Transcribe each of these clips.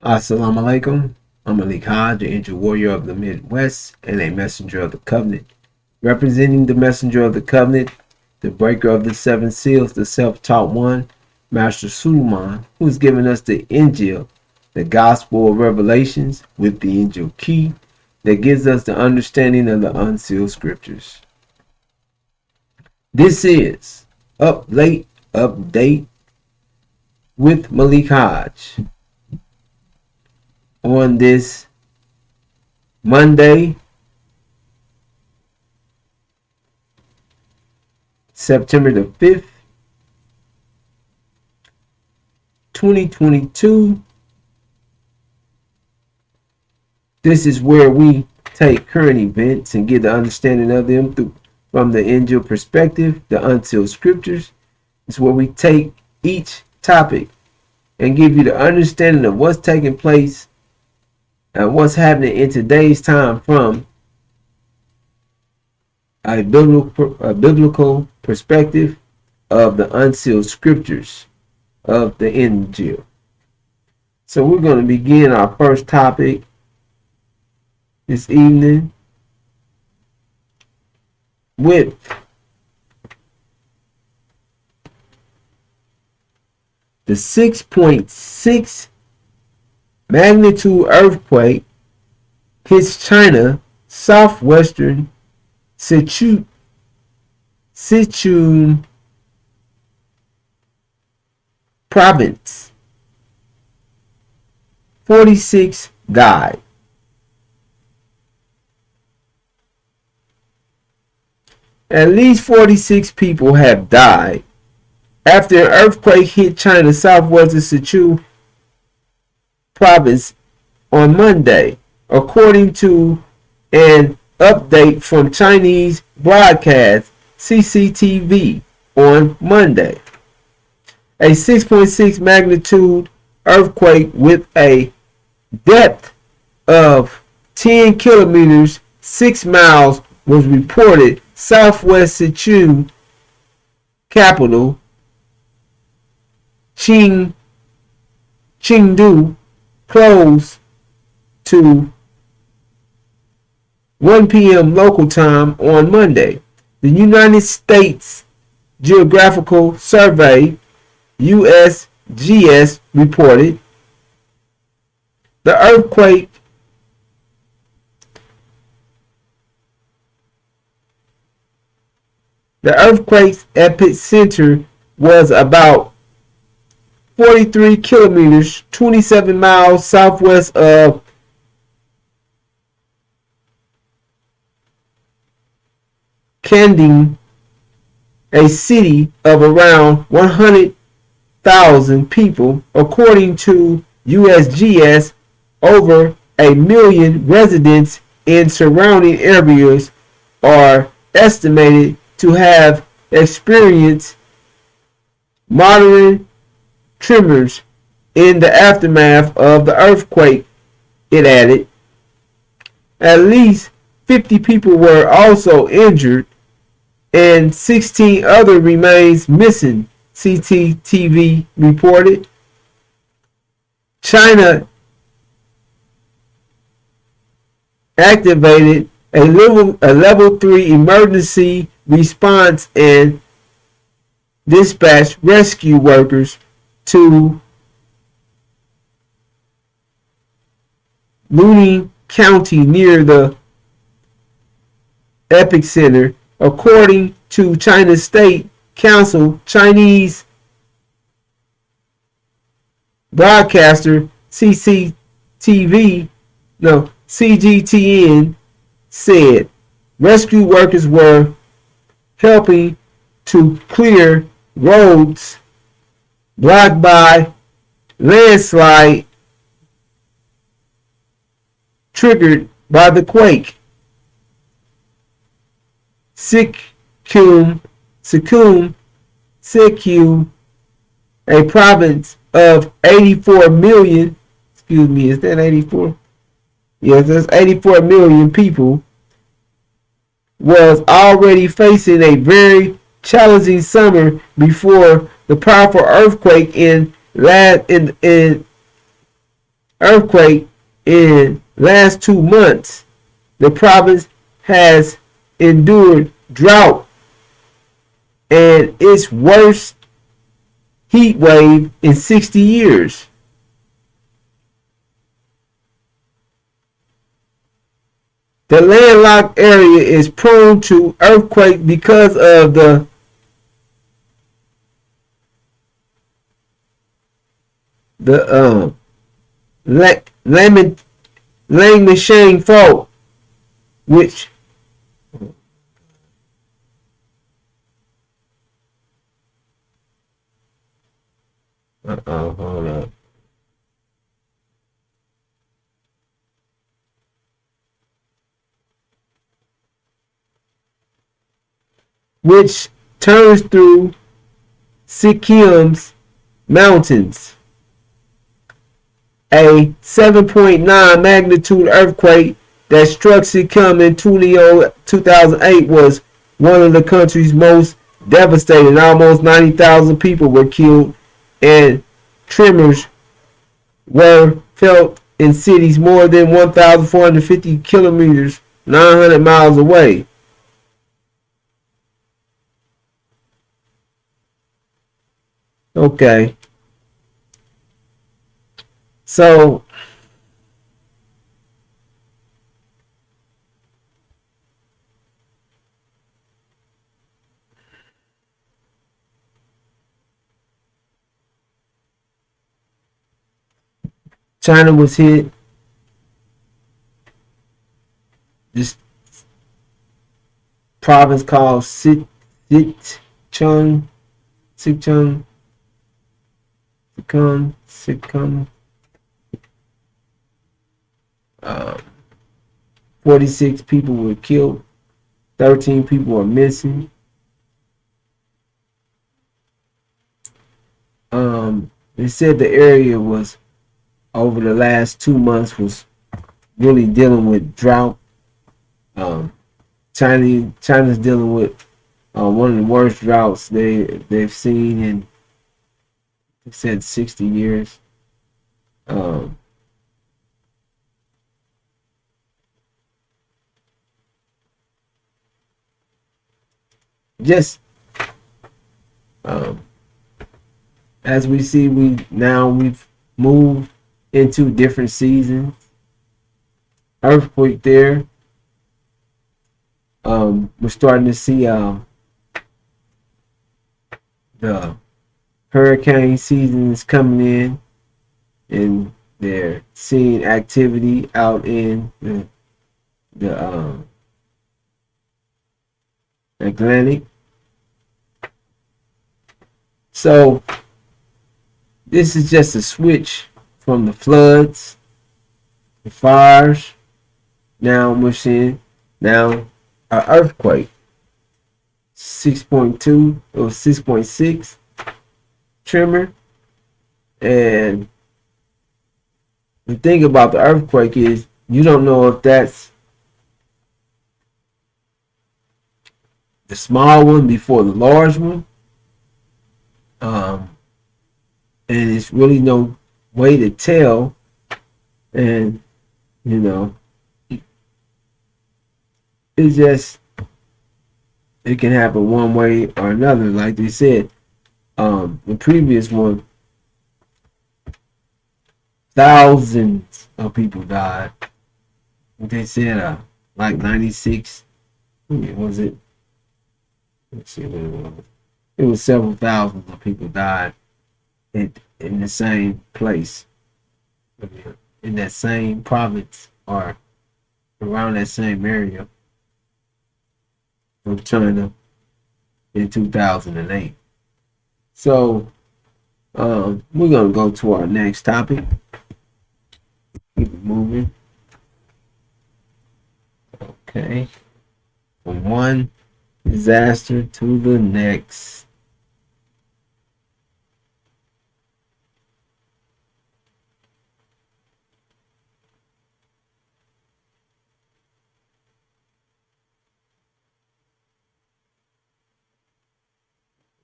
Assalamu alaikum. I'm Malik Haj, the angel warrior of the Midwest and a messenger of the covenant. Representing the messenger of the covenant, the breaker of the seven seals, the self-taught one, Master Suleiman, who has given us the Injil, the gospel of revelations with the angel key that gives us the understanding of the unsealed scriptures. This is Up Late Update with Malik Haj. On this Monday, September the 5th, 2022. This is where we take current events and get the understanding of them from the angel perspective, the unsealed scriptures. It's where we take each topic and give you the understanding of what's taking place and what's happening in today's time from a biblical perspective of the unsealed scriptures of the Injil. So we're going to begin our first topic this evening with the 6.6 magnitude earthquake hits China southwestern Sichuan province. 46 died. At least 46 people have died after an earthquake hit China's southwestern Sichuan province on Monday, according to an update from Chinese broadcast CCTV on Monday. A 6.6 magnitude earthquake with a depth of 10 kilometers, 6 miles was reported southwest Sichuan capital Chengdu close to 1 p.m. local time on Monday. The United States Geographical Survey, USGS, reported the earthquake's epicenter was about 43 kilometers, 27 miles southwest of Kanding, a city of around 100,000 people. According to USGS, over 1 million residents in surrounding areas are estimated to have experienced moderate tremors in the aftermath of the earthquake, it added. At least 50 people were also injured and 16 other remains missing, CCTV reported. China activated a level 3 emergency response and dispatched rescue workers to Luning County near the epicenter, according to China's State Council. Chinese broadcaster CGTN said rescue workers were helping to clear roads blocked by landslide triggered by the quake. Sichuan, a province of 84 million, is that 84? Yes, that's 84 million people, was already facing a very challenging summer before the powerful earthquake in earthquake in last 2 months, the province has endured drought and its worst heat wave in 60 years. The landlocked area is prone to earthquake because of the Langmashane fault, which hold up. Which turns through Sikkim's mountains. A 7.9 magnitude earthquake that struck Sikkim in 2008 was one of the country's most devastating. Almost 90,000 people were killed, and tremors were felt in cities more than 1,450 kilometers, 900 miles away. Okay. So China was hit. This province called Sichuan, Sichuan, Sichuan. 46 people were killed. 13 people are missing. They said the area was over the last 2 months was really dealing with drought. China's dealing with one of the worst droughts they've seen in, they said, 60 years. Just as we see, we've moved into different seasons. Earthquake there. We're starting to see the hurricane season is coming in, and they're seeing activity out in the Atlantic. So this is just a switch from the floods, the fires. Now we're seeing an earthquake. 6.2 or 6.6 tremor. And the thing about the earthquake is you don't know if that's the small one before the large one. And it's really no way to tell. And, it's just, it can happen one way or another. Like they said, the previous one, thousands of people died. They said like 96. Was it? Let's see what it was. It was several thousands of people died in the same place, in that same province, or around that same area of China in 2008. So we're gonna go to our next topic. Keep it moving. Okay. From one disaster to the next.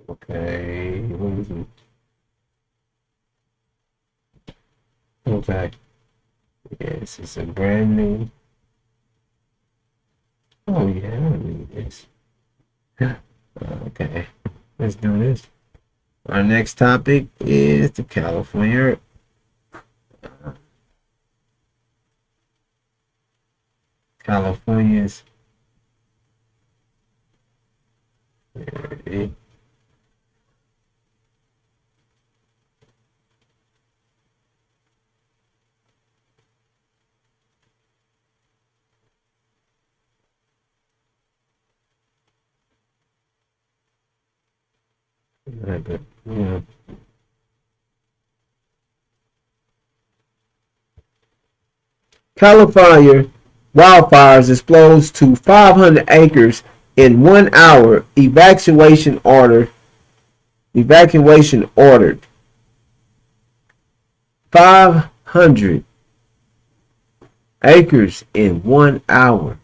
Okay. What is it? Okay. Yes, it's a brand new. Oh yeah, I need this. Okay, let's do this. Our next topic is the California's. Yeah. California wildfires explodes to 500 acres in 1 hour. Evacuation ordered. 500 acres in 1 hour.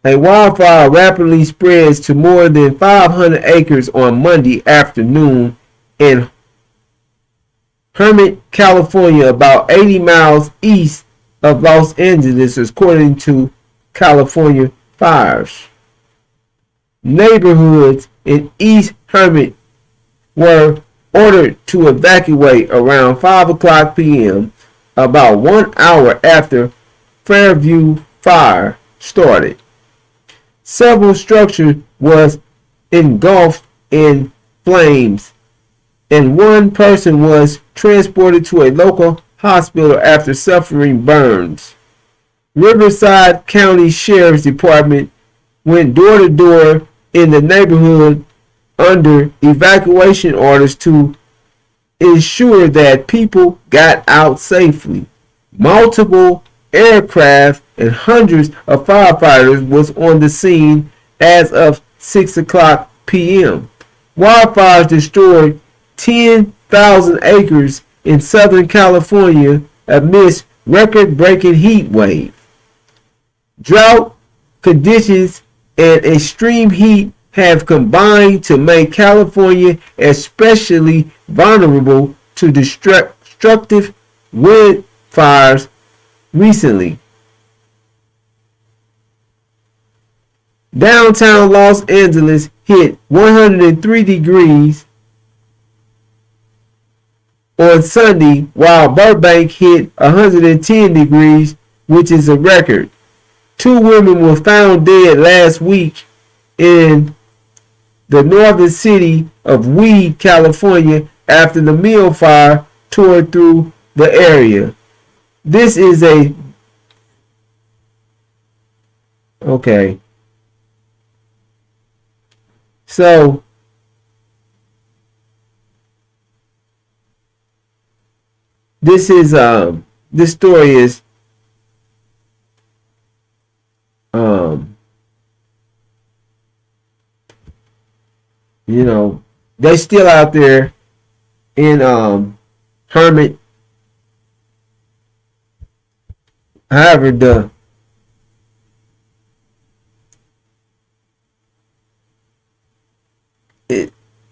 A wildfire rapidly spreads to more than 500 acres on Monday afternoon in Hermit, California, about 80 miles east of Los Angeles, according to California Fires. Neighborhoods in East Hermit were ordered to evacuate around 5 o'clock p.m., about 1 hour after Fairview Fire started. Several structures was engulfed in flames, and one person was transported to a local hospital after suffering burns. Riverside County Sheriff's Department went door to door in the neighborhood under evacuation orders to ensure that people got out safely. Multiple aircraft and hundreds of firefighters was on the scene as of 6 o'clock p.m. Wildfires destroyed 10,000 acres in Southern California amidst record-breaking heat wave. Drought conditions and extreme heat have combined to make California especially vulnerable to destructive wildfires recently. Downtown Los Angeles hit 103 degrees on Sunday, while Burbank hit 110 degrees, which is a record. 2 women were found dead last week in the northern city of Weed, California, after the mill fire tore through the area. This is a okay. So this story is they still out there in Hermit. However,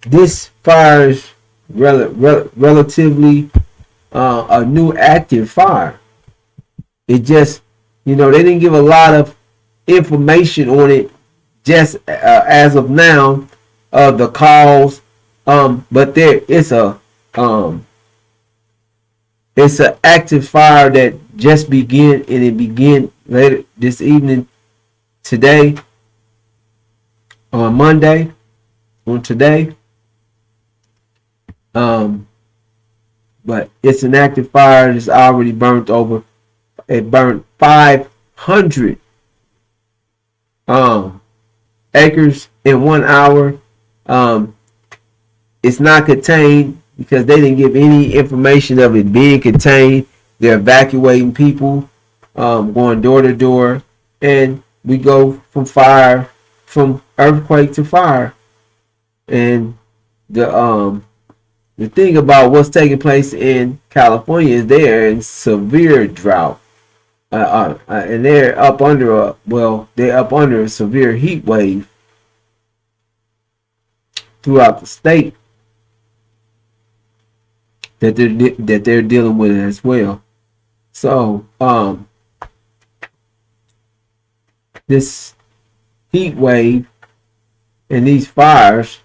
this fire is relatively a new active fire. It just, they didn't give a lot of information on it just as of now, the cause. But it's an active fire that just began, and it began later this evening, today, on Monday, on today. But it's an active fire that's already burnt over. It burned 500 acres in 1 hour. It's not contained because they didn't give any information of it being contained. They're evacuating people, going door to door, and we go from earthquake to fire. And the thing about what's taking place in California is they're in severe drought, and they're up under a severe heat wave throughout the state. they're dealing with as well. So this heat wave and these fires,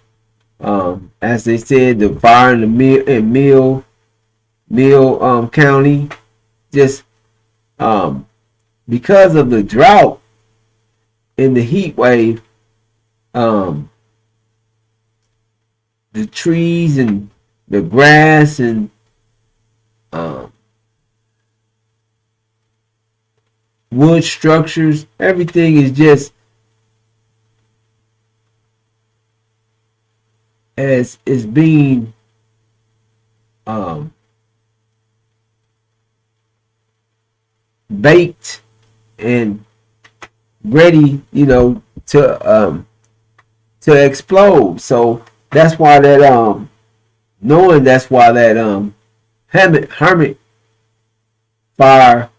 as they said, the fire in the Mill County, just because of the drought and the heat wave, the trees and the grass and wood structures, everything is just as is being baked and ready, to explode. So that's why that knowing that's why that hermit fire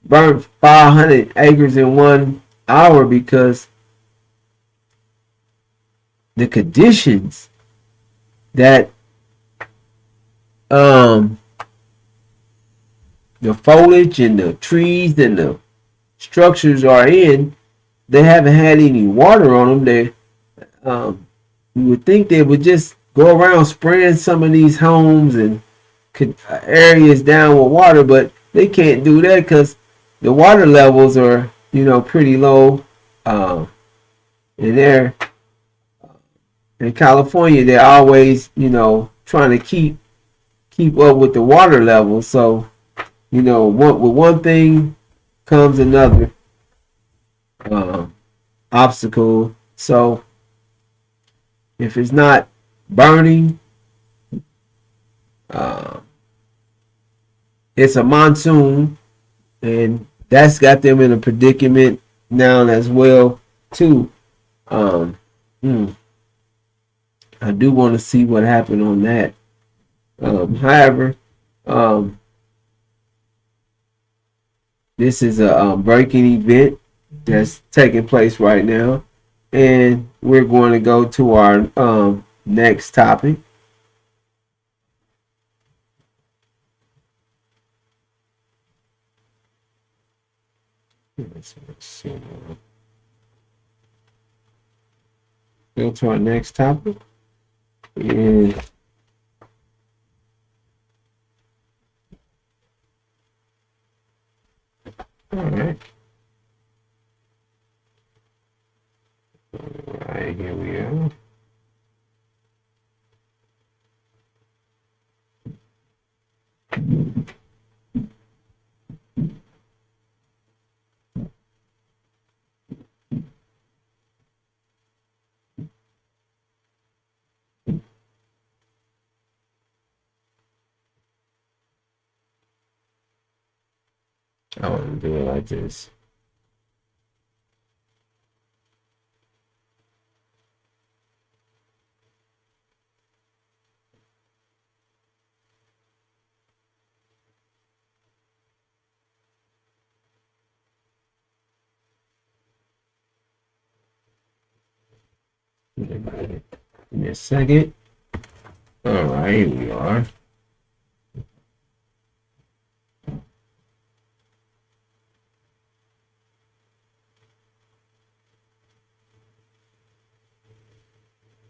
burned 500 acres in 1 hour, because the conditions that the foliage and the trees and the structures are in, they haven't had any water on them. They you would think they would just go around spraying some of these homes and areas down with water, but they can't do that because the water levels are pretty low. And they're in California, they're always trying to keep up with the water level. So with one thing comes another obstacle. So if it's not burning, it's a monsoon, and that's got them in a predicament now as well too. I do want to see what happened on that. However, this is a breaking event that's taking place right now, and we're going to go to our next topic. Let's see. Go to our next topic. And all right. All right, here we are. I want to do it like this. Give me a second. All right, here we are.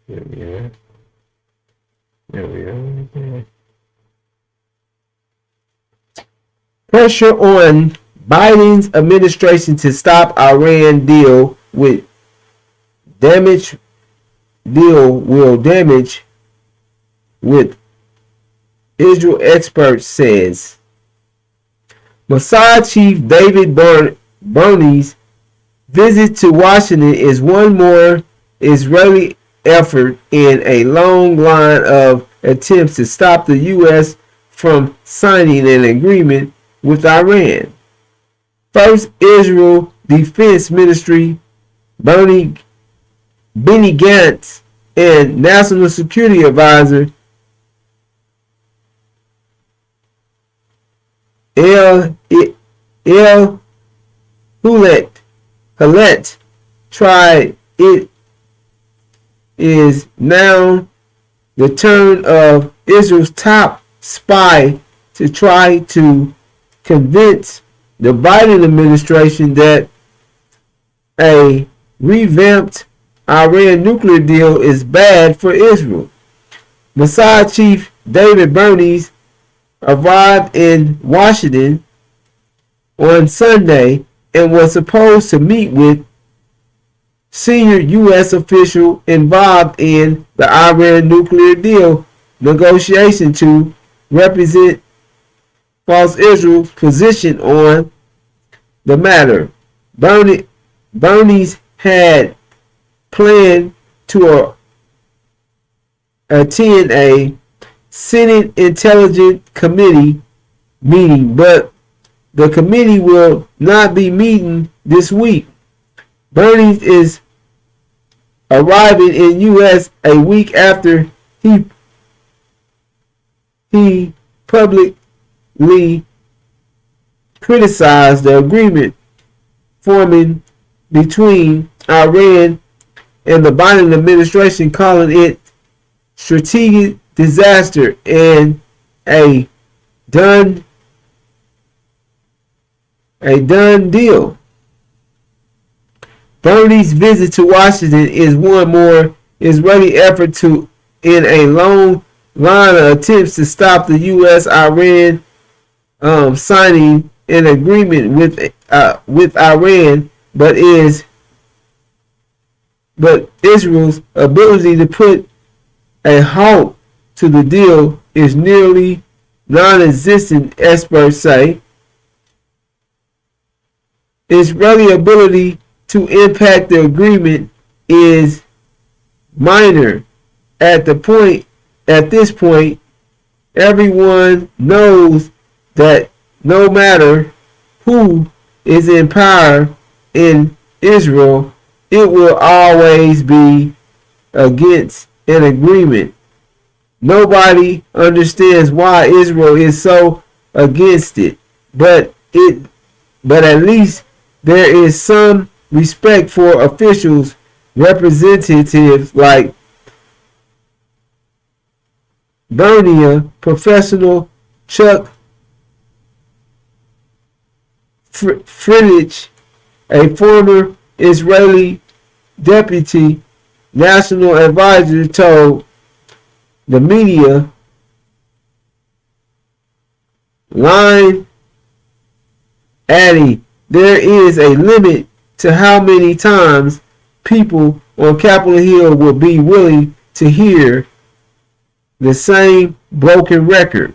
There we are. There we are. Okay. Pressure on Biden's administration to stop Iran deal will damage with Israel expert says. Mossad Chief David Bernie's visit to Washington is one more Israeli effort in a long line of attempts to stop the U.S. from signing an agreement with Iran. First, Israel Defense Ministry Benny Gantz and National Security Advisor El Hallett tried. It is now the turn of Israel's top spy to try to convince the Biden administration that a revamped Iran nuclear deal is bad for Israel. Mossad Chief David Bernice arrived in Washington on Sunday and was supposed to meet with senior U.S. official involved in the Iran nuclear deal negotiation to represent Israel's position on the matter. Bernice had planned to attend a Senate Intelligence Committee meeting, but the committee will not be meeting this week. Bernice is arriving in U.S. a week after he publicly criticized the agreement forming between Iran and the Biden administration, calling it strategic disaster and a done deal. Bernie's visit to Washington is one more Israeli effort in a long line of attempts to stop the U.S.-Iran signing an agreement with Iran, but Israel's ability to put a halt to the deal is nearly non-existent, experts say. Israeli ability to impact the agreement is minor. At this point, everyone knows that no matter who is in power in Israel, it will always be against an agreement. Nobody understands why Israel is so against it, but at least there is some respect for officials, representatives like Bernia, Professional Chuck Friedrich, a former Israeli deputy national advisor, told the media line, adding, there is a limit to how many times people on Capitol Hill will be willing to hear the same broken record.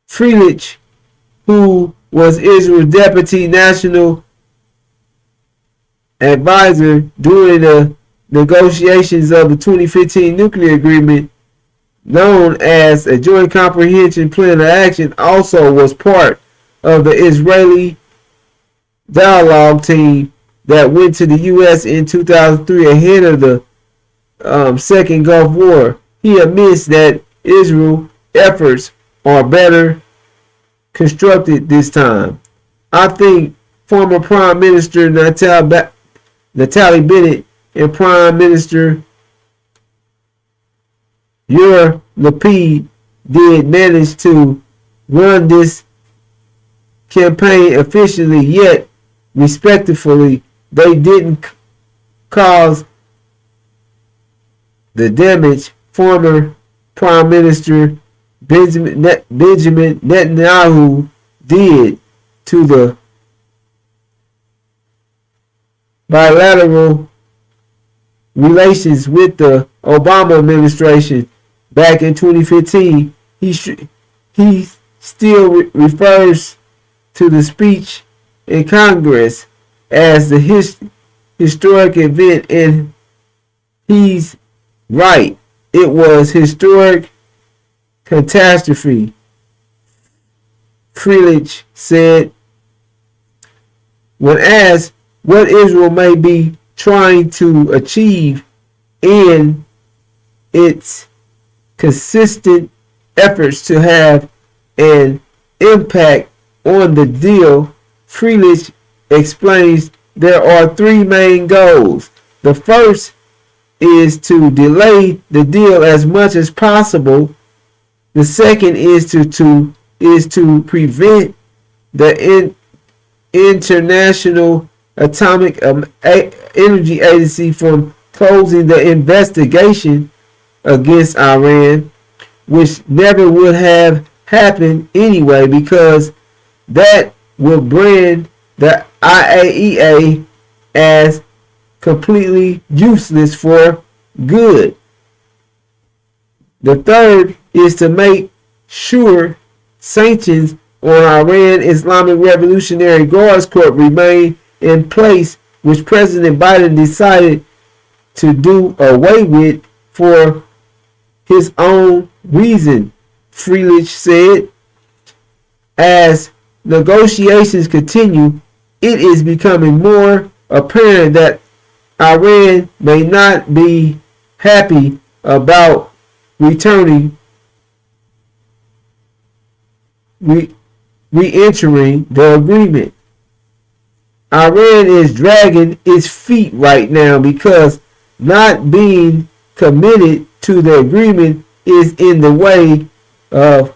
Friedrich, who was Israel's deputy national advisor during the negotiations of the 2015 nuclear agreement, known as a Joint Comprehensive Plan of Action, also was part of the Israeli dialogue team that went to the U.S. in 2003 ahead of the Second Gulf War. He admits that Israel's efforts are better constructed this time. I think former Prime Minister Naftali Bennett and Prime Minister Yair Lapid did manage to run this campaign efficiently, yet respectfully they didn't cause the damage former Prime Minister Benjamin Netanyahu did to the bilateral relations with the Obama administration back in 2015. He still refers to the speech in Congress as the historic event, and he's right. It was historic catastrophe, Friedrich said. When asked what Israel may be trying to achieve in its consistent efforts to have an impact on the deal, Friedrich explains there are three main goals. The first is to delay the deal as much as possible. The second is to prevent the International Atomic Energy Agency from closing the investigation against Iran, which never would have happened anyway, because that would brand the IAEA as completely useless for good. The third is to make sure sanctions on Iran Islamic Revolutionary Guards Corps remain in place, which President Biden decided to do away with for his own reason, Freelich said. As negotiations continue, it is becoming more apparent that Iran may not be happy about re-entering the agreement. Iran is dragging its feet right now because not being committed to the agreement is in the way of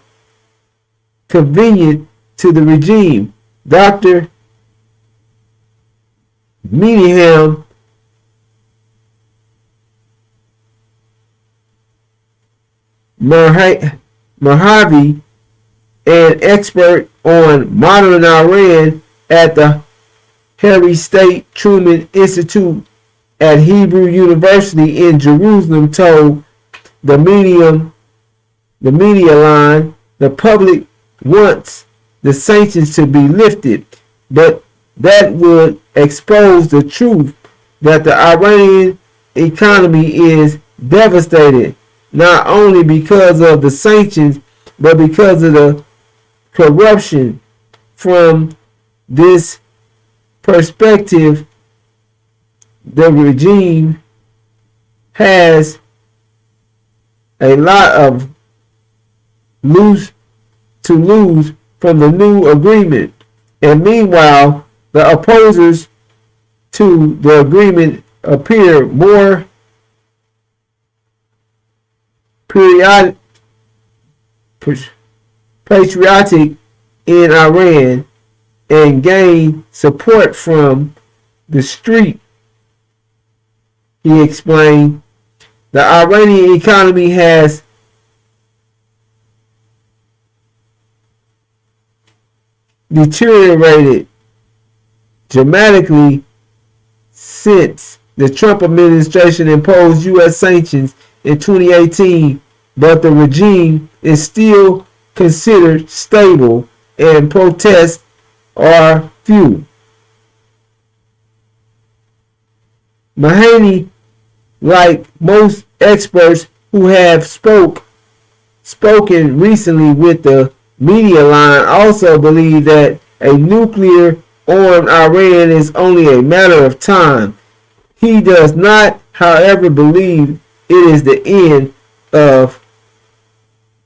convenient to the regime. Dr. Menahem Merhavi, an expert on modern Iran at the Harry State Truman Institute at Hebrew University in Jerusalem, told the media line the public wants the sanctions to be lifted, but that would expose the truth that the Iranian economy is devastated, not only because of the sanctions, but because of the corruption. From this perspective, the regime has a lot of lose from the new agreement. And meanwhile, the opposers to the agreement appear more patriotic in Iran and gain support from the street. He explained, the Iranian economy has deteriorated dramatically since the Trump administration imposed U.S. sanctions in 2018, but the regime is still considered stable and protests are few. Mahoney, like most experts who have spoken recently with the media line, also believe that a nuclear-armed Iran is only a matter of time. He does not, however, believe it is the end of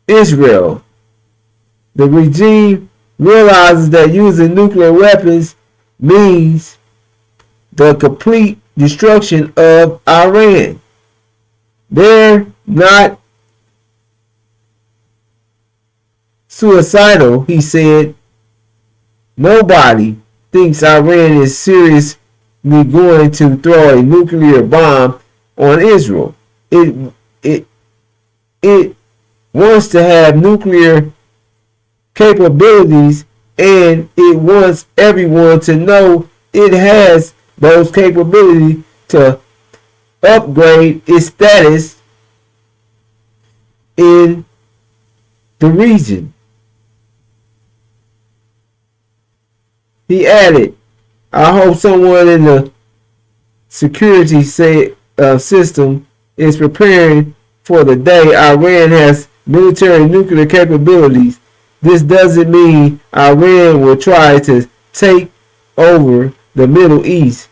Israel. The regime realizes that using nuclear weapons means the complete destruction of Iran. They're not suicidal, he said. Nobody thinks Iran is seriously going to throw a nuclear bomb on Israel. It wants to have nuclear capabilities, and it wants everyone to know it has those capabilities to upgrade its status in the region. He added, I hope someone in the security system is preparing for the day Iran has military nuclear capabilities. This doesn't mean Iran will try to take over the Middle East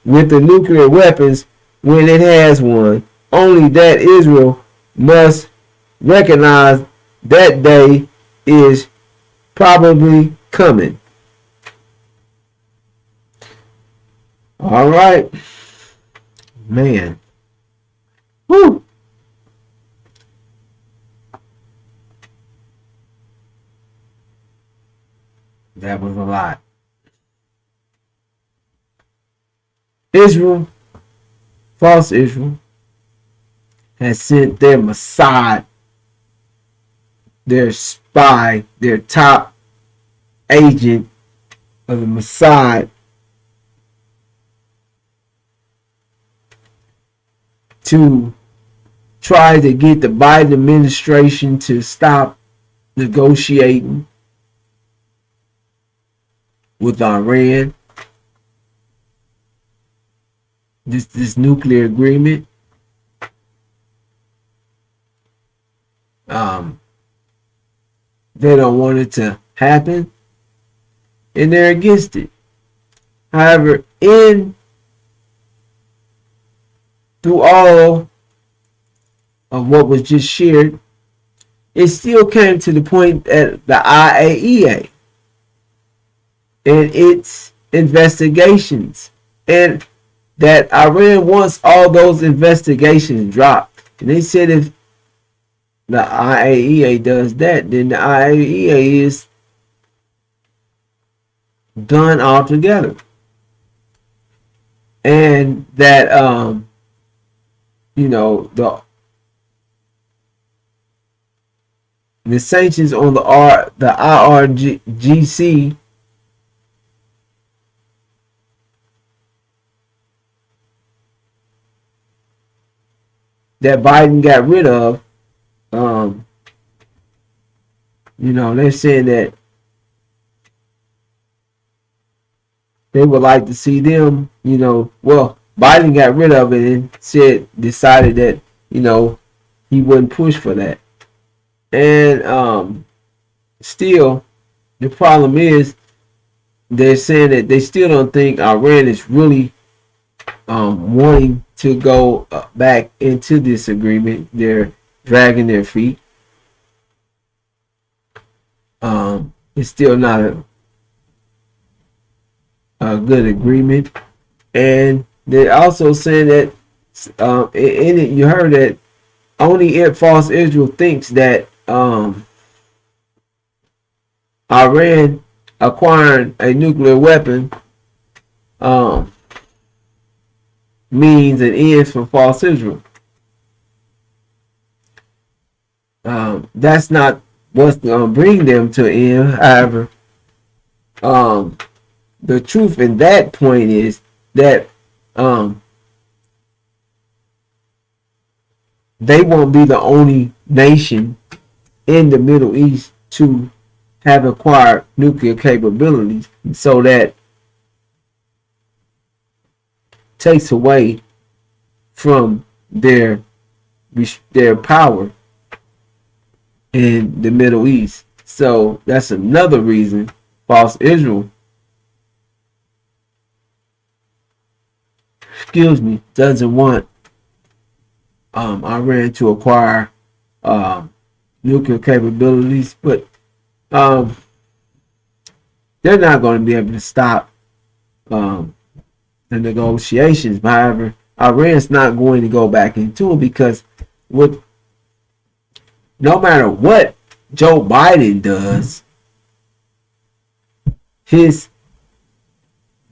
with the nuclear weapons when it has one. Only that Israel must recognize that day is probably coming. All right. Man. Woo! That was a lot. Israel, false Israel, has sent their Mossad, their spy, their top agent of the Mossad to try to get the Biden administration to stop negotiating with Iran, this nuclear agreement. They don't want it to happen, and they're against it. However, through all of what was just shared, it still came to the point that the IAEA and its investigations, and that Iran wants all those investigations dropped. And they said if the IAEA does that, then the IAEA is done altogether. And that the sanctions on the IRGC that Biden got rid of, they're saying that they would like to see them, Biden got rid of it and decided that, he wouldn't push for that. And still, the problem is they're saying that they still don't think Iran is really wanting to go back into this agreement. They're dragging their feet. It's still not a good agreement. And they're also saying that in it, you heard that only false Israel thinks that Iran acquiring a nuclear weapon means an end for false Israel. That's not what's going to bring them to an end. However, the truth in that point is that they won't be the only nation in the Middle East to have acquired nuclear capabilities, so that takes away from their power in the Middle East. So that's another reason false Israel, doesn't want Iran to acquire nuclear capabilities, but they're not going to be able to stop the negotiations. However, Iran's not going to go back into them, because no matter what Joe Biden does,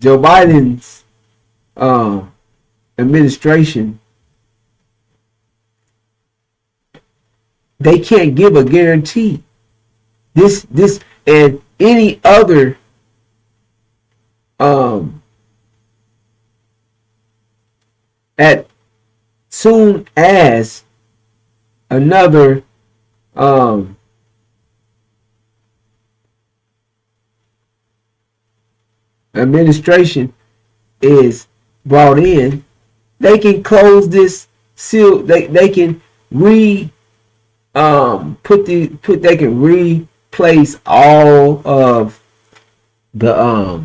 Joe Biden's administration, they can't give a guarantee. This and any other at soon as another administration is brought in, they can close this seal. They can they can replace all of the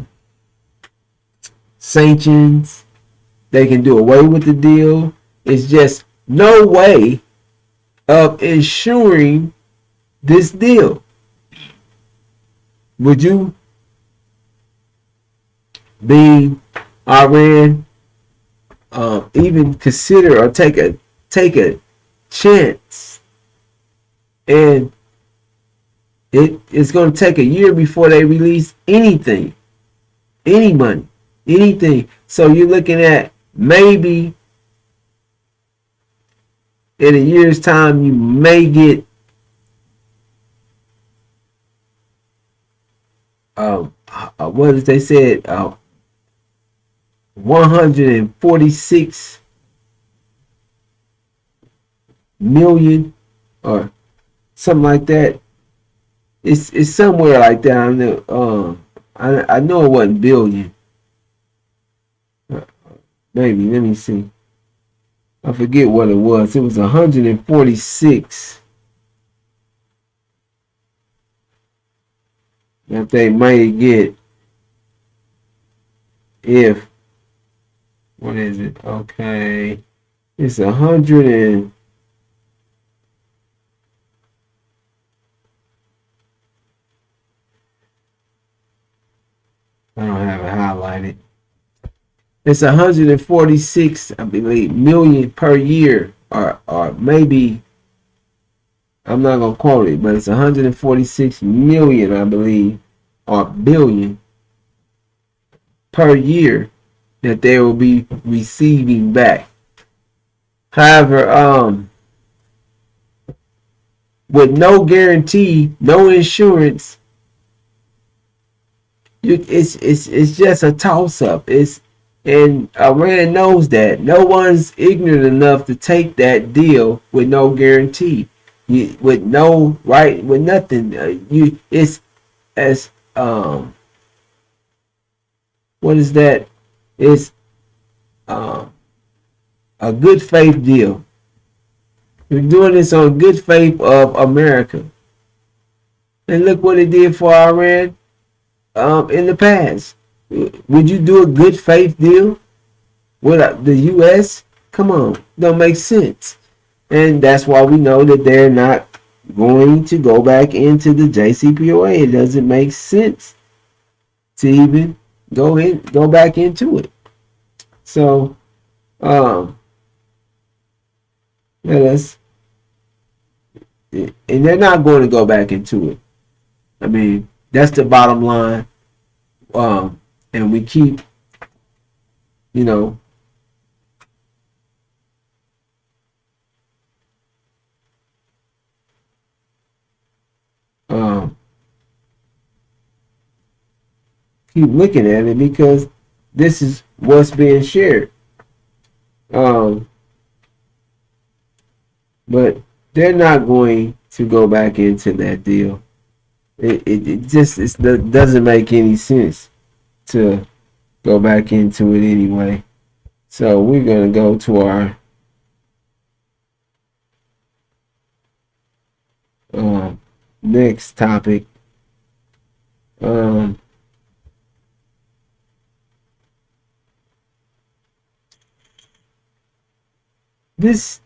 sanctions. They can do away with the deal. It's just no way of ensuring this deal. Would you be Iran even consider or take a chance, and it's going to take a year before they release anything, any money, anything. So you're looking at maybe in a year's time you may get what did they said 146 million or something like that. It's somewhere like that. I know. I know it wasn't billion. Maybe let me see. I forget what it was. It was 146 that they might get if what is it? Okay, it's 100 and I don't have it highlighted. It's 146, I believe, million per year, or maybe I'm not gonna quote it, but it's 146 million, I believe, or billion per year that they will be receiving back. However, with no guarantee, no insurance, it's just a toss up. And Iran knows that. No one's ignorant enough to take that deal with no guarantee, with no right, with nothing. It's as what is that? It's um, a good faith deal. We're doing this on good faith of America, and look what it did for Iran in the past. Would you do a good faith deal with the U.S.? Come on, don't make sense. And that's why we know that they're not going to go back into the JCPOA. It doesn't make sense to even go back into it. So, let us, and they're not going to go back into it. I mean, that's the bottom line. And we keep, you know, um, keep looking at it because this is what's being shared. Um, but they're not going to go back into that deal. It just it doesn't make any sense to go back into it anyway. So we're gonna go to our next topic. Um, this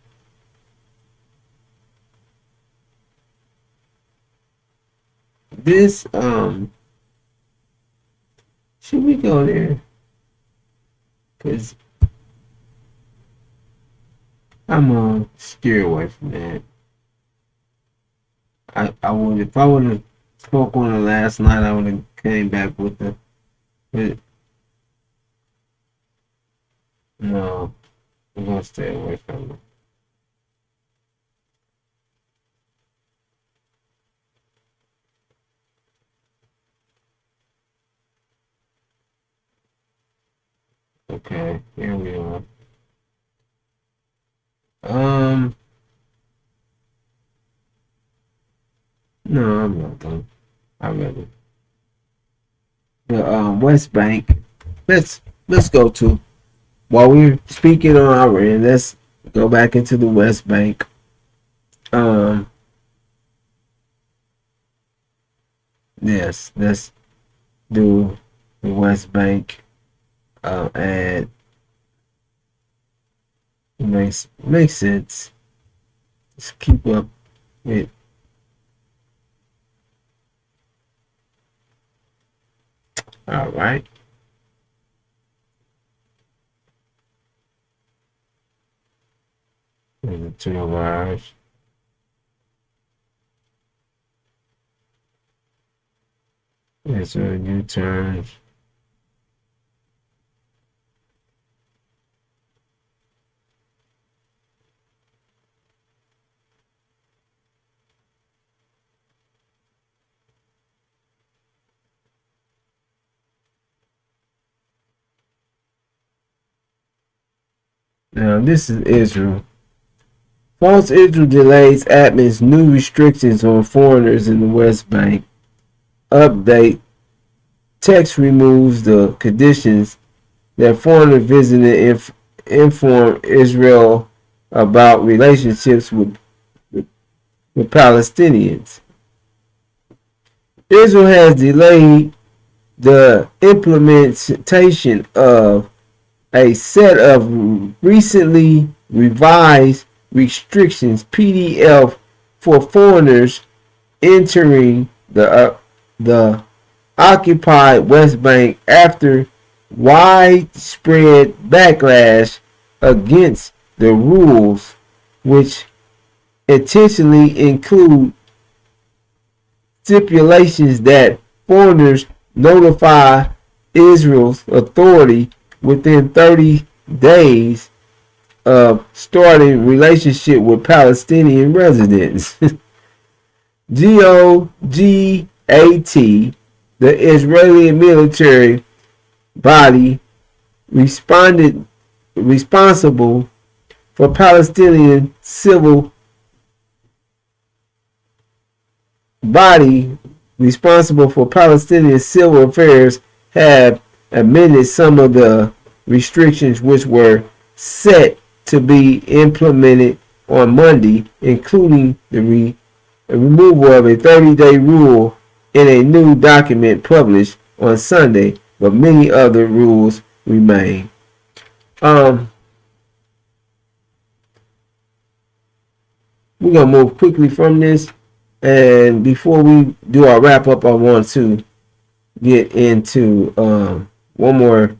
this should we go there? Cause I'm gonna steer away from that. I would if I would have spoke on it last night. I would have came back with the. But no, I'm gonna stay away from it. Okay, here we are. Um, no, I'm not done. I read it. The West Bank. Let's go to while we're speaking on Iran. Let's go back into the West Bank. Um, yes, let's do the West Bank. And it makes sense. Just keep up with. All right. in 12 hours. Israel U-turns. Now this is Israel. False Israel delays admins new restrictions on foreigners in the West Bank. Update. Text removes the conditions that foreigners visiting inform Israel about relationships with Palestinians. Israel has delayed the implementation of a set of recently revised restrictions (PDF) for foreigners entering the occupied West Bank after widespread backlash against the rules, which intentionally include stipulations that foreigners notify Israel's authority within 30 days of starting relationship with Palestinian residents. GOGAT, the Israeli military body responsible for Palestinian civil affairs, have amended some of the restrictions which were set to be implemented on Monday, including the removal of a 30-day rule in a new document published on Sunday, but many other rules remain. We're going to move quickly from this, and before we do our wrap up, I want to get into one more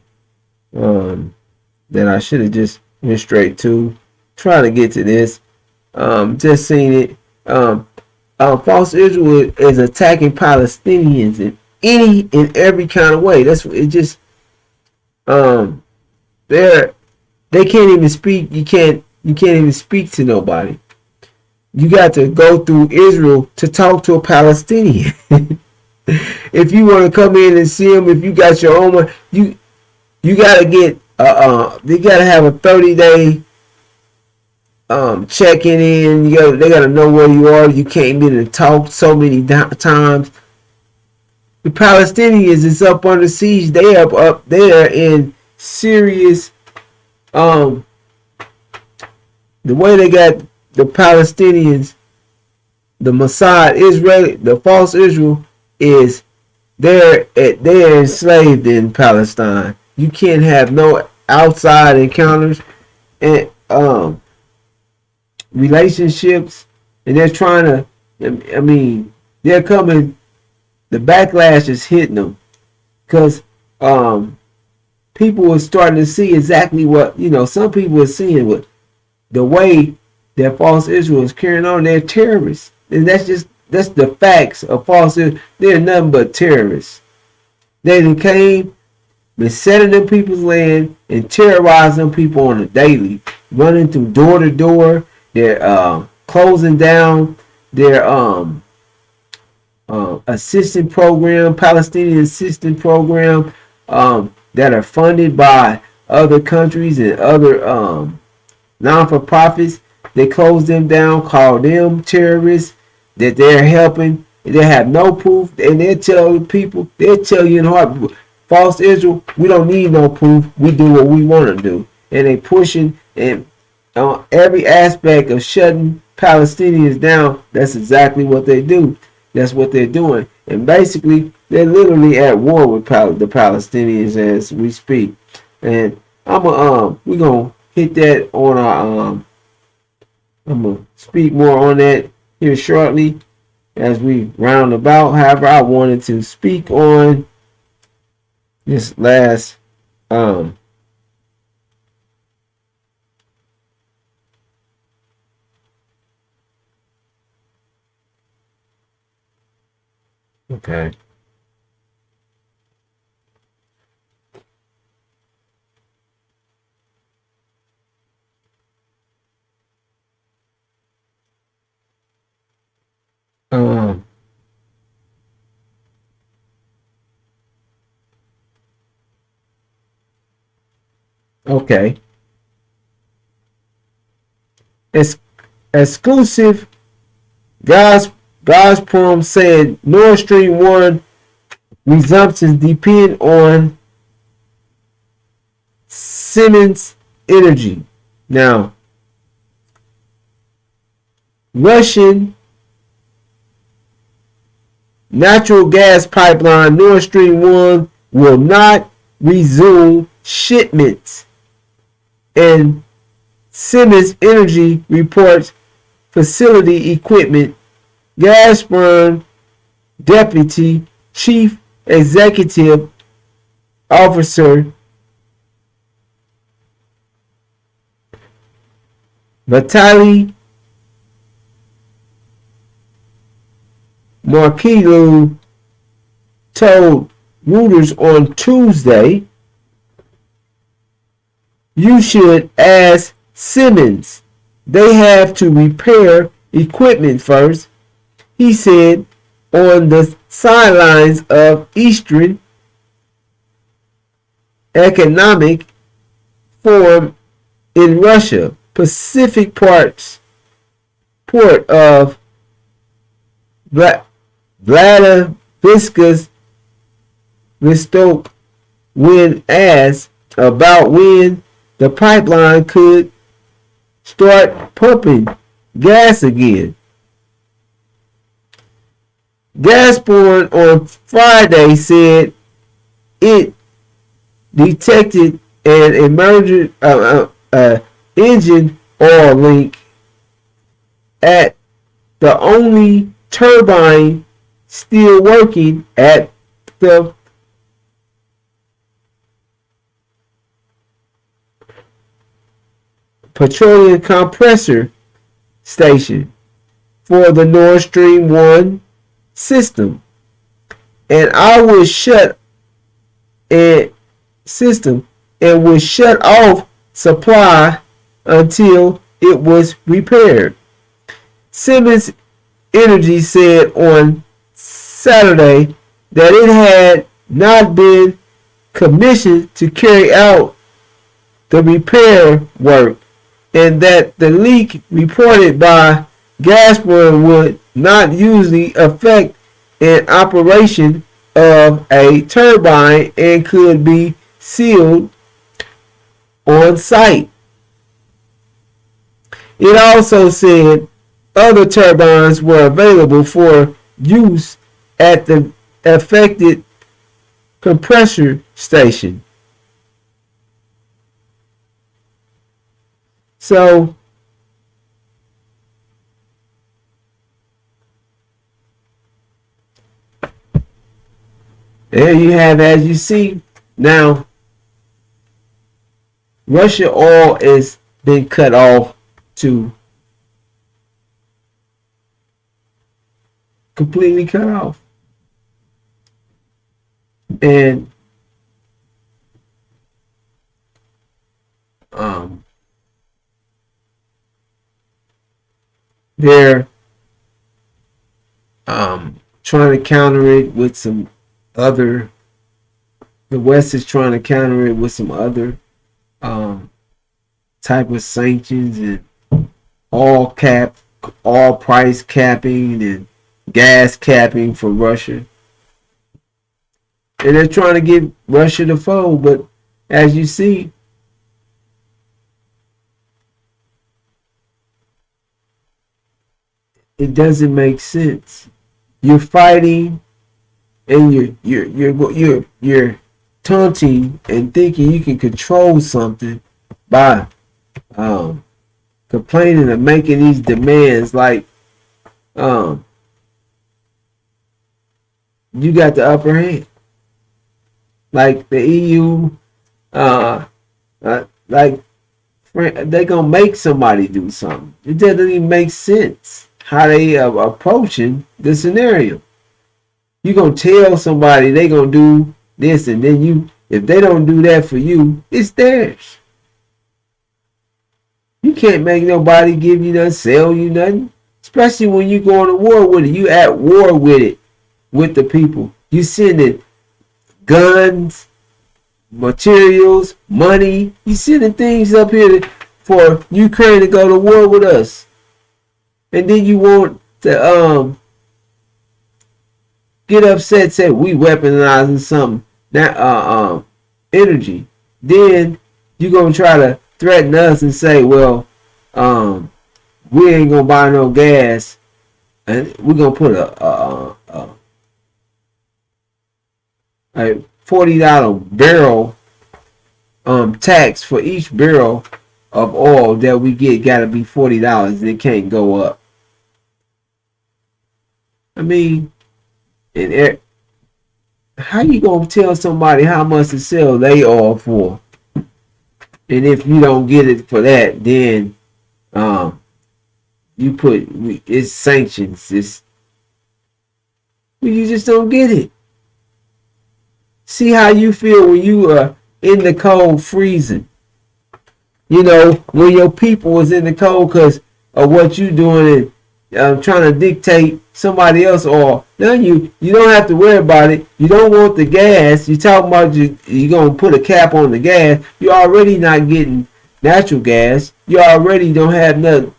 that I should have just went straight to. Try to get to this. Just seen it. False Israel is attacking Palestinians in any and every kind of way. That's it. Just they can't even speak. You can't even speak to nobody. You got to go through Israel to talk to a Palestinian. If you want to come in and see them, if you got your own one, you got to get they got to have a 30-day checking in. They got to know where you are. You can't be to talk so many times. The Palestinians is up under siege. They up there in serious. The way they got the Palestinians, the Mossad, the false Israel is they're enslaved in Palestine. You can't have no outside encounters and relationships, and they're trying to. I mean, they're coming. The backlash is hitting them because people are starting to see exactly what some people are seeing with the way that false Israel is carrying on. They're terrorists, and that's the facts of false Israel. They're nothing but terrorists. They came, been setting them people's land and terrorizing people on a daily, running through door to door. They're closing down their assistance program, Palestinian assistance program, that are funded by other countries and other non-for-profits. They close them down, call them terrorists, that they're helping. They have no proof, and they'll tell you in heart, false Israel, we don't need no proof. We do what we want to do. And they pushing and on every aspect of shutting Palestinians down. That's exactly what they do. That's what they're doing. And basically, they're literally at war with the Palestinians as we speak. And we're gonna hit that on our I'm gonna speak more on that here shortly as we round about. However, I wanted to speak on this last Okay. Um. Okay. It's exclusive. Gazprom said Nord Stream 1 resumptions depend on Siemens Energy. Now, Russian natural gas pipeline Nord Stream 1 will not resume shipments, and Siemens Energy reports facility equipment. Gazprom Deputy Chief Executive Officer Vitaly Markilu told Reuters on Tuesday, "You should ask Siemens. They have to repair equipment first," he said on the sidelines of Eastern Economic Forum in Russia Pacific port of Vladivostock, when asked about when the pipeline could start pumping gas again. Gazprom on Friday said it detected an emergent engine oil leak at the only turbine still working at the petroleum compressor station for the Nord Stream 1 system, and I was shut a system and was shut off supply until it was repaired. Siemens Energy said on Saturday that it had not been commissioned to carry out the repair work, and that the leak reported by Gazprom would not usually affect an operation of a turbine and could be sealed on site. It also said other turbines were available for use at the affected compressor station. So there you have, as you see, now Russia oil is been cut off to completely cut off. And they're trying to counter it with some other, the West is trying to counter it with some other type of sanctions and all price capping and gas capping for Russia. And they're trying to get Russia to fold, but as you see, it doesn't make sense. You're fighting and you're taunting and thinking you can control something by complaining and making these demands like you got the upper hand. Like the EU, like they gonna make somebody do something. It doesn't even make sense how they approaching the scenario. You gonna tell somebody they gonna do this, and then if they don't do that for you, it's theirs. You can't make nobody give you nothing, sell you nothing. Especially when you going to war with it. You at war with it, with the people. You sending guns, materials, money. You sending things up here for Ukraine to go to war with us. And then you want to get upset, say we weaponizing something, that energy. Then you gonna try to threaten us and say, well, we ain't gonna buy no gas, and we're gonna put a $40 barrel tax for each barrel of oil that we get. Got to be $40. It can't go up. I mean, how you gonna tell somebody how much to sell they oil for? And if you don't get it for that, then you put it's sanctions. You just don't get it. See how you feel when you are in the cold, freezing. You know, when your people was in the cold because of what you doing and trying to dictate somebody else, or now you don't have to worry about it. You don't want the gas. You talking about you gonna put a cap on the gas. You're already not getting natural gas. You already don't have nothing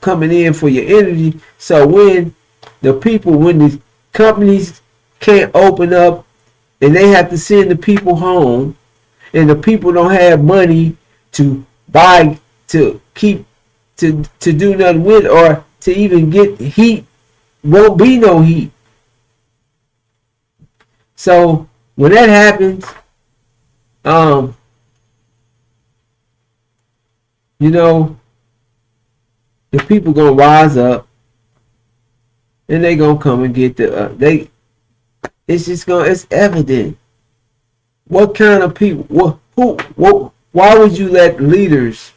coming in for your energy. So when the companies can't open up and they have to send the people home, and the people don't have money to buy, to keep, to do nothing with, or to even get heat, won't be no heat. So when that happens, you know, the people gonna rise up, and they gonna come and get it's evident. What kind of people? Why would you let leaders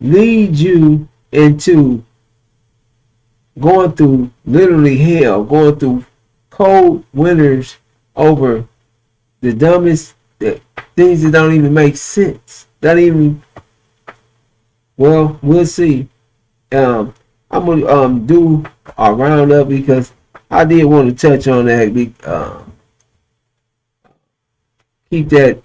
lead you into going through literally hell, going through cold winters over the dumbest things that don't even make sense? Well, we'll see. I'm gonna do a roundup because I did want to touch on that. Keep that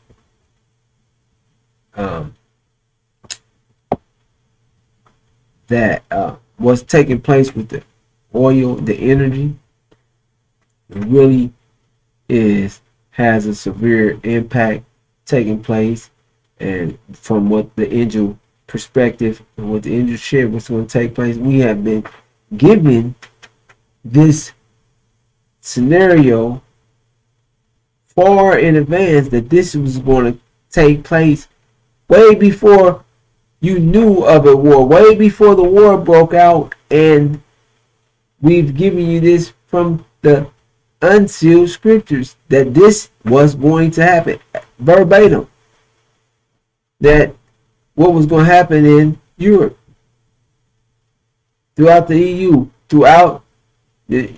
what's taking place with the oil, the energy, it really has a severe impact taking place. And from what the angel perspective and what the angel shared, what's going to take place, we have been given this scenario far in advance that this was going to take place way before you knew of a war, way before the war broke out. And we've given you this from the unsealed scriptures that this was going to happen verbatim, that what was going to happen in Europe, throughout the EU, throughout the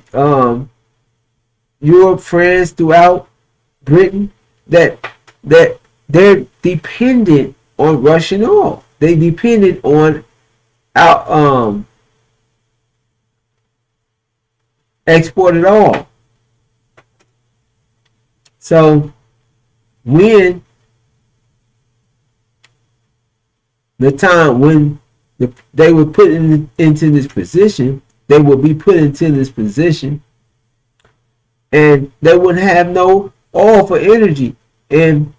Europe, France, throughout Britain, that they're dependent on Russian oil. They depended on exported oil. So when the time when they were put into this position, they will be put into this position, and they wouldn't have no oil for energy, and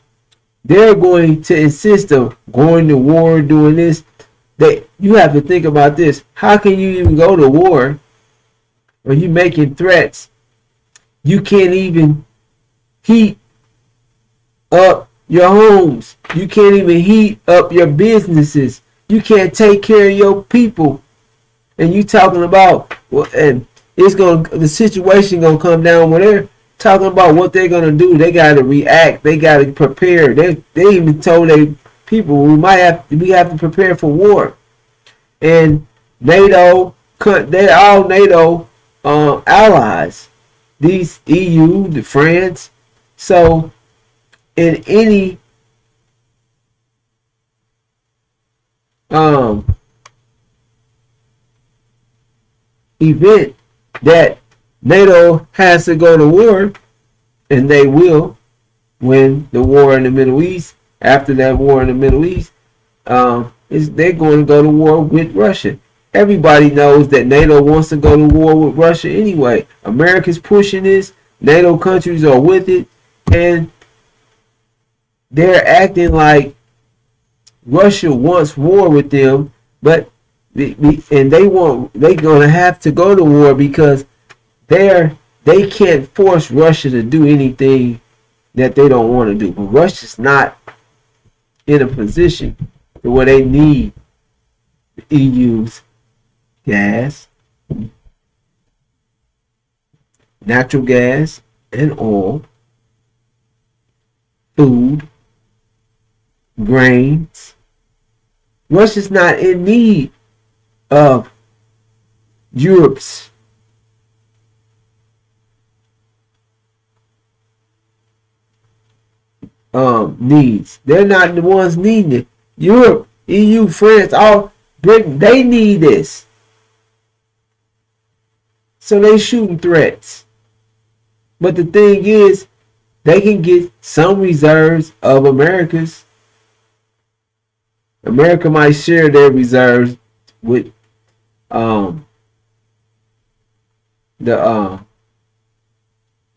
they're going to insist on going to war, doing this. You have to think about this. How can you even go to war when you making threats? You can't even heat up your homes. You can't even heat up your businesses. You can't take care of your people. And you talking about, and the situation gonna come down where they're talking about what they're gonna do. They gotta react. They gotta prepare. They even told their people we have to prepare for war. And NATO, they're all NATO allies. These EU, the France. So in any um, event that NATO has to go to war, and they will win the war in the Middle East. After that war in the Middle East, they're going to go to war with Russia. Everybody knows that NATO wants to go to war with Russia anyway. America's pushing this. NATO countries are with it, and they're acting like Russia wants war with them, but they're going to have to go to war because they can't force Russia to do anything that they don't want to do. But Russia's not in a position where they need the EU's gas, natural gas, and oil, food, grains. Russia's not in need of Europe's needs. They're not the ones needing it. Europe, EU, France, all Britain, they need this. So they shooting threats. But the thing is, they can get some reserves of America's. America might share their reserves with the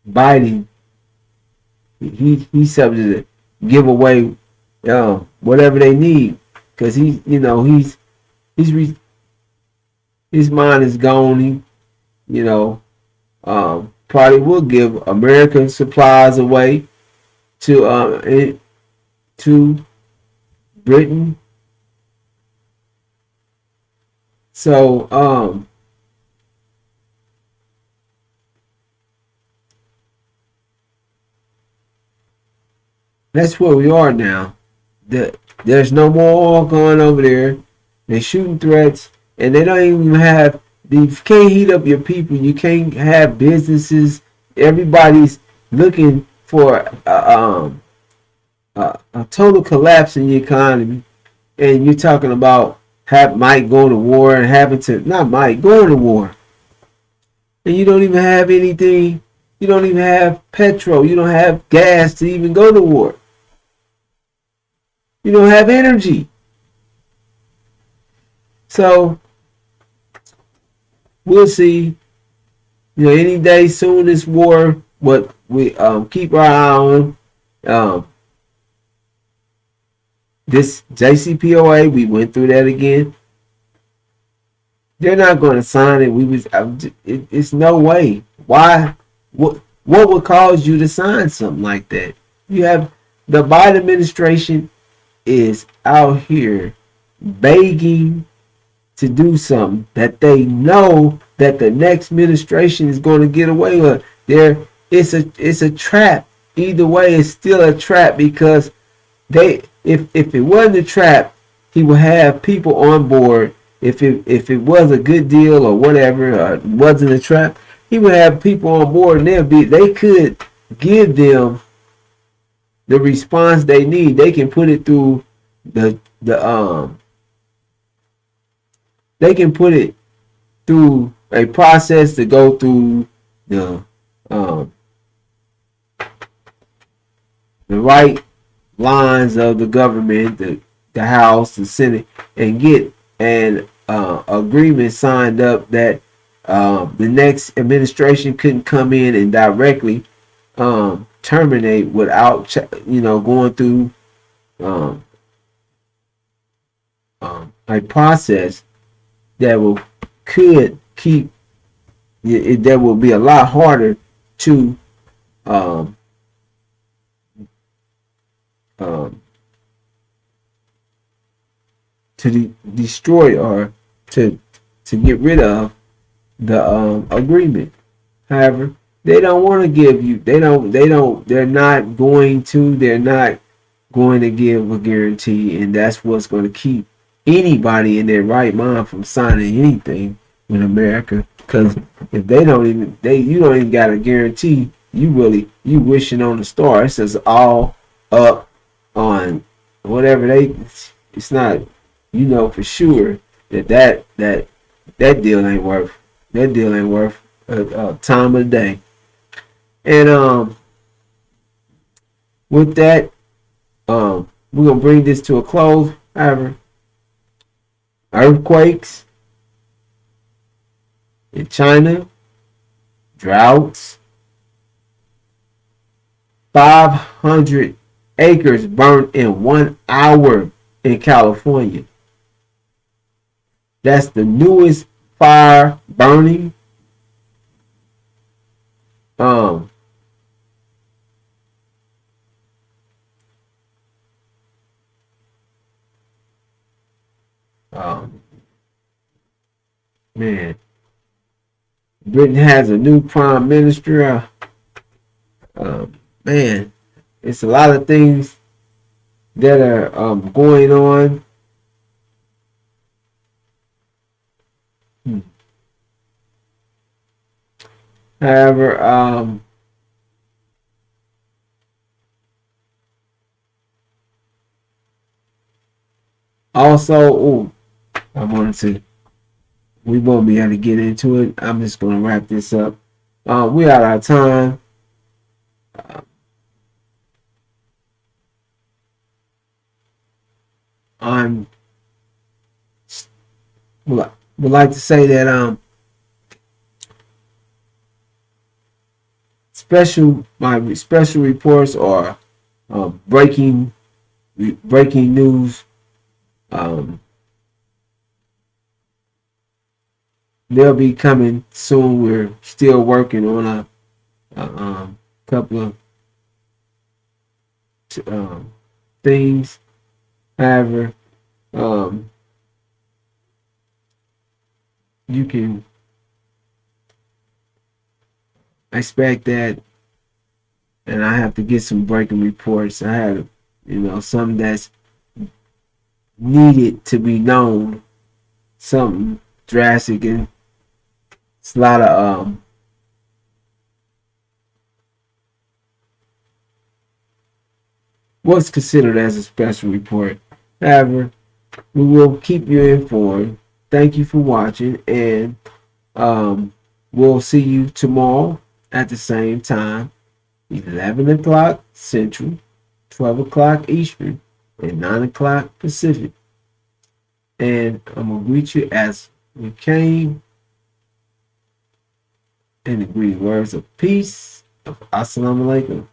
Biden. He's subject to give away whatever they need because his mind is gone. He probably will give American supplies away to Britain. So that's where we are now. There's no more oil going over there. They're shooting threats, and they don't even have. You can't heat up your people. You can't have businesses. Everybody's looking for a total collapse in the economy, and you're talking about might go to war and having to not might go to war, and you don't even have anything. You don't even have petrol. You don't have gas to even go to war. You don't have energy. So we'll see. Any day soon this war. But we keep our eye on this JCPOA. We went through that again. They're not going to sign it. It's no way. Why? What would cause you to sign something like that? You have the Biden administration is out here begging to do something that they know that the next administration is going to get away with. It's a trap. Either way, it's still a trap because if it wasn't a trap, he would have people on board. If it was a good deal or whatever, wasn't a trap, he would have people on board, and they could give them the response they need. They can put it through they can put it through a process to go through the right lines of the government, the House, the Senate, and get an agreement signed up that the next administration couldn't come in and directly terminate without going through a process that could keep it. That will be a lot harder to destroy or to get rid of the agreement. However, they don't want to give you. They're not going to give a guarantee, and that's what's going to keep anybody in their right mind from signing anything. with America, because if you don't even got a guarantee. You wishing on the star. It says all up on whatever they. It's not, for sure that deal ain't worth a time of the day. And with that, we're gonna bring this to a close. However, earthquakes in China, droughts, 500 acres burned in 1 hour in California. That's the newest fire burning. Man, Britain has a new prime minister. Man, it's a lot of things that are going on. However, also, we won't be able to get into it. I'm just going to wrap this up. We out of time. I would like to say that my special reports are breaking news. They'll be coming soon. We're still working on a couple of things. However, you can expect that, and I have to get some breaking reports. I have, something that's needed to be known, something drastic, and it's a lot of what's considered as a special report. However, we will keep you informed. Thank you for watching, and we'll see you tomorrow at the same time, 11 o'clock Central, 12 o'clock Eastern, and 9 o'clock Pacific. And I'm going to greet you as we came in the greeting words of peace, of Assalamu Alaikum.